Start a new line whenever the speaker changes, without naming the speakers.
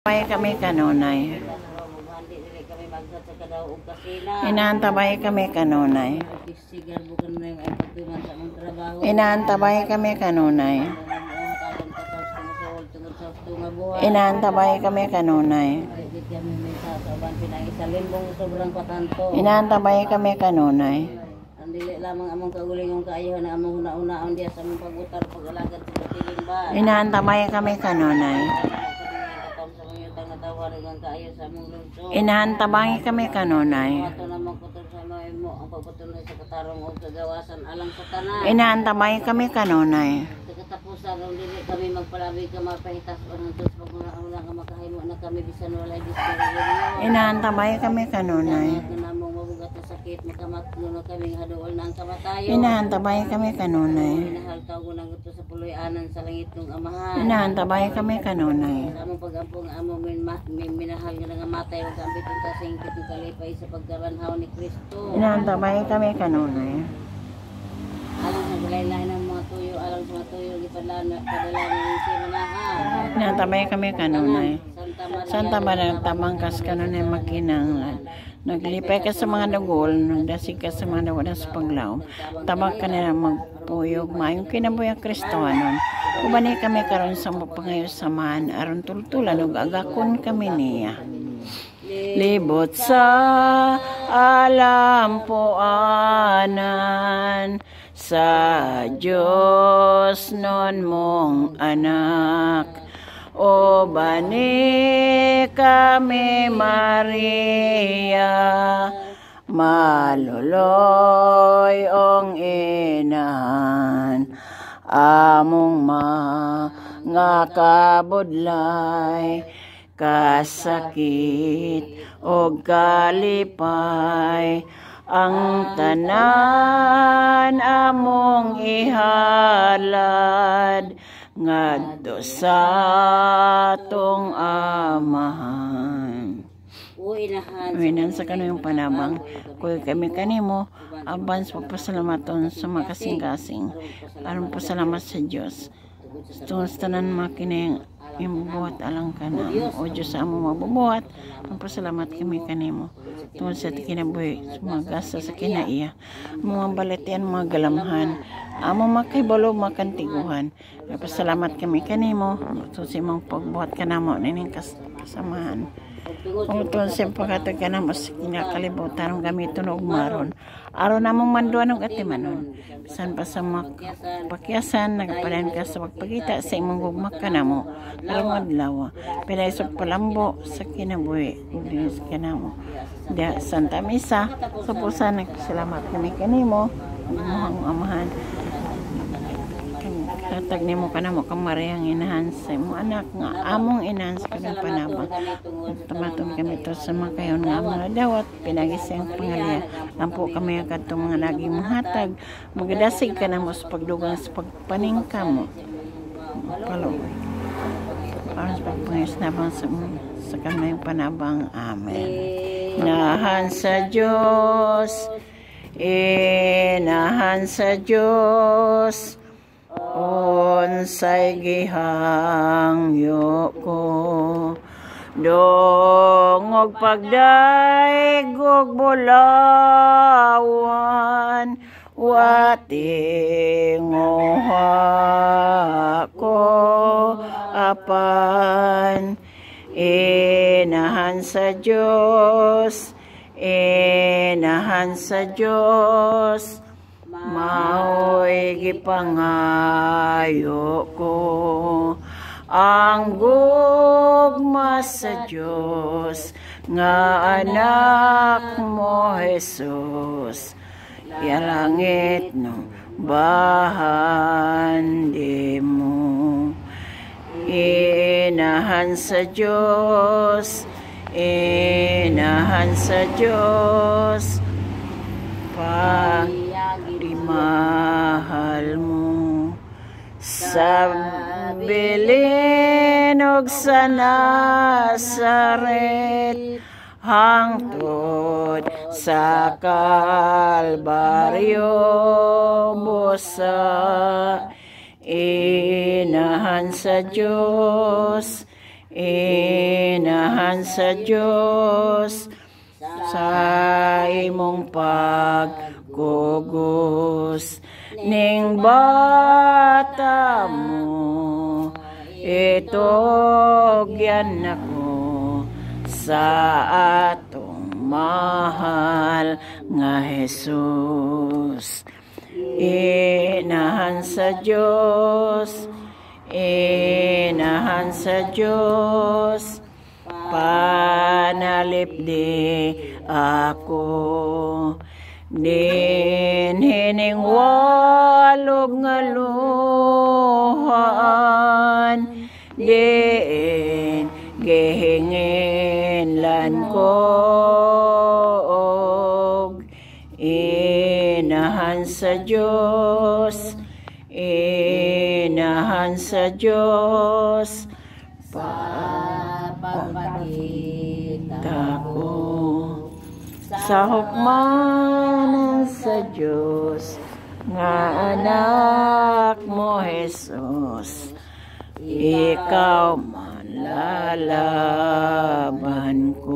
Tabay kami kanunay. Inaantabay kami kanunay. Inaantabay kami kanunay. Inaantabay kami kanunay. Inaantabay kami kanunay.
Dili lamang among kaugalingong kaayo na among una-unaon diya sa among pag-utar pag-alagad sa tiling ba.
Inaantabay kami kanunay. Inaantabay kami kanunay. Inaantabay kami kanunay.
Katapusan ng dili kami magpalabi ka mapahitas o ng Diyos pag-una ka makahimo na kami bisan walay diskaryo.
Inaantabay kami kanunay.
Kanamong mabugat na sakit makamatnuno kami haduol na ang kamatayon.
Inaantabay kami kanunay.
Minahal ka ko ng ito sa puloy-anan sa langit ng Amahan.
Inaantabay kami kanunay.
Sa among pag-ampong among minahal nga nga matay ug ambit ang kasingkit ng kalipay sa pagkabanhaw ni Kristo.
Inaantabay kami kanunay.
Alang sa galay-lain ng mga tuyo, alang sa mga tuyo padala ng simanahan.
Inaantabay kami kanunay. Santa Maria tamangkas kanunay makinanglan. Naglipay ka sa mga dagol, nagdasig ka sa mga dagol sa paglaom. Tabak ka na magpuyog, mayong kinabuhi ang Kristohanon. Kubani kami karon sa mapangayo samahan, aron tultulan ug agakon kami niya. Libot sa alampuanan, sa Diyos non mong anak. O bani kami Maria, maluloy ong inahan, among mga kabudlay, kasakit o kalipay, ang tanan among ihalad, ngadto sa tong amahan. Uwinan sa kanuyong panabang, kuya kami kanimo, abans pagpasalamaton sa makasing-kasing. Aron pasalamat sa Diyos. Tungod sa tanan makining imubuhat alang ka na. O Diyos sa amo mabubuhat, magpasalamat kami kanimo. Tungod sa kinabuhi, sumagasa sa kinaiya. Mga balatian, mga galamhan, amo makibalo, makantiguhan. Magpasalamat kami kanimo. Susimang pagbuhat ka namo nining kasamahan. Kung ito sa pagkatag ka namo sa kinakalibutan ng gamiton og maron. Aron namong manduan og atimanon. Bisan pa sa pakyasan, nagpadayon ka sa pagpagita sa imong gugmak ka namo. Karong adlaw, pilay sa palambo sa kinabuhi. Ulinis ka namo. Dia Santa Misa, sa pusa nagpasalamat kami kanimo. Ang amahan. Katag nimo kanamo kang Mariang inahan sa imong anak nga among inahan sa kanang panabang. Tumatong kami to sa mga kayon nga among dawat pinagising pangalia. Lampo kami ang kadtong mga naging hatag. Magadasig ka namo sa pagdugang sa pagpaning kamo. Paloy. Para sa pagpangis nabang sa kanang panabang. Amen. Inahan sa Diyos. Inahan sa Diyos. Unsay gihangyo ko, dongog pagdaig ug bulawan, watinguha ko apan. Inahan sa Diyos, inahan sa Diyos, mao'y gipangayo ko, ang gugma sa Diyos, nga anak mo Jesus, yalangit no bahandi mo. Inahan sa Diyos, inahan sa Diyos, pagmahal mo sa bilin og sa Nazaret, hangtod sa Kalbaryo busa. Inahan sa Diyos, inahan sa Diyos sa imong pagkugos ning bata mo itogyan ako sa atong mahal nga Jesus. Inahan sa Diyos, inahan sa Diyos, panalipdi ako. Din hining walog nga luhaan, din gihingin ko inahan sa Diyos, inahan sa Diyos, papagpakita ko sa hukmanan sa Diyos, nga anak mo Jesus, ikaw malalaban ko.